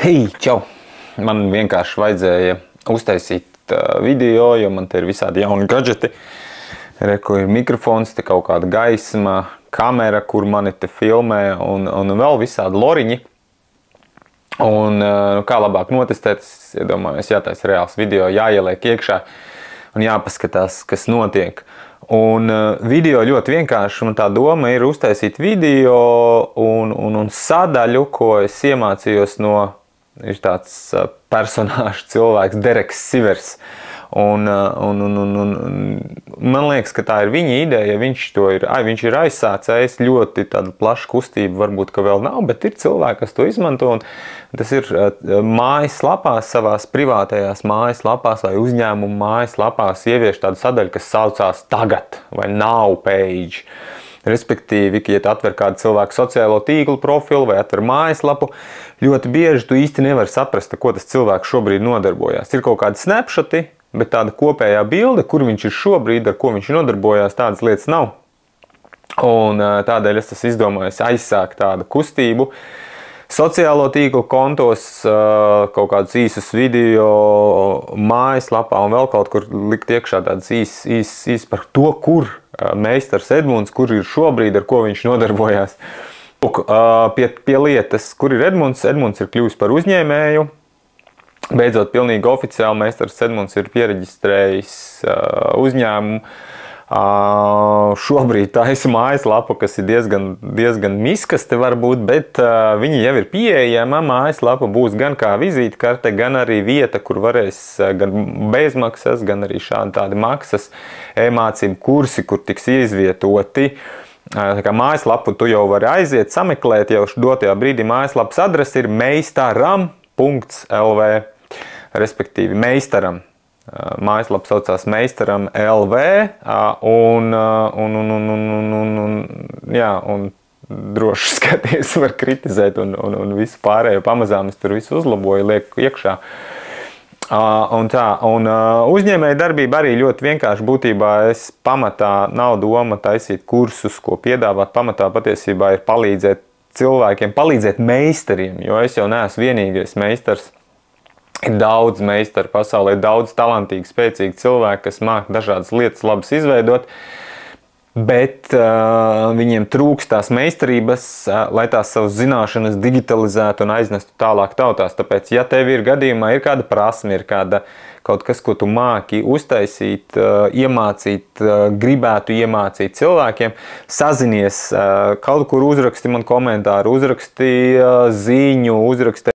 Hei, čau! Man vienkārši vajadzēja uztaisīt video, jo man te ir visādi jauni gadžeti. Reku ir mikrofons, te kaut kāda gaisma, kamera, kur mani te filmē un vēl visādi loriņi. Un kā labāk notestēt, es iedomājos, jātaisa reāls video, jāieliek iekšā un jāpaskatās, kas notiek. Un video ļoti vienkārši, un tā doma ir uztaisīt video un sadaļu, ko es iemācījos no, ir tāds personāžs cilvēks, Dereks Sivers. Un man liekas, ka tā ir viņa ideja, viņš ir aizsācējis ļoti tādu plašu kustību, varbūt, ka vēl nav, bet ir cilvēki, kas to izmanto, un tas ir mājaslapās, savās privātajās mājaslapās vai uzņēmumu mājaslapās ievieš tādu sadaļu, kas saucās tagad vai now page. Respektīvi, ja tu atver kādu cilvēku sociālo tīklu profilu vai atver mājaslapu, ļoti bieži tu īsti nevari saprast, ko tas cilvēks šobrīd nodarbojās. Ir kaut kādi snapshoti, bet tāda kopējā bilde, kur viņš ir šobrīd, ar ko viņš nodarbojās, tādas lietas nav. Un tādēļ es izdomāju aizsākt tādu kustību. Sociālo tīklu kontos, kaut kādus īsus video, mājaslapā un vēl kaut kur likt iekšā tādas īsas par to, kur meistars Edmunds, kur ir šobrīd, ar ko viņš nodarbojās. Pie lietas, kur ir Edmunds, Edmunds ir kļuvis par uzņēmēju. Beidzot, pilnīgi oficiāli meistars Edmunds ir piereģistrējis uzņēmumu. Šobrīd taisa mājaslapa, kas ir diezgan miskaste varbūt, bet viņi jau ir pieejama. Mājaslapa būs gan kā vizītkarte, gan arī vieta, kur varēs gan bezmaksas, gan arī šādi tādi maksas e-mācību kursi, kur tiks izvietoti. Tā kā mājaslapu tu jau vari aiziet, sameklēt, jau dotajā brīdī mājaslapas adrese ir meistaram.lv, respektīvi meistaram. Mājaslapa saucās Meistaram LV un droši skaties, var kritizēt un visu pārējo pamazām es tur visu uzlaboju, lieku iekšā. Un uzņēmēja darbība arī ļoti vienkārši būtībā es pamatā nav doma taisīt kursus, ko piedāvāt. Pamatā patiesībā ir palīdzēt cilvēkiem, palīdzēt meistariem, jo es jau neesmu vienīgais meistars. Ir daudz meistaru pasaulē, daudz talantīgi, spēcīgi cilvēki, kas māk dažādas lietas labas izveidot, bet viņiem trūkst tās meistarības, lai tās savas zināšanas digitalizētu un aiznestu tālāk tautās. Tāpēc, ja tev ir gadījumā ir kāda prasme, ir kaut kas, ko tu māki uztaisīt, iemācīt, gribētu iemācīt cilvēkiem, sazinies, kaut kur uzraksti man komentāru, uzraksti ziņu, uzraksti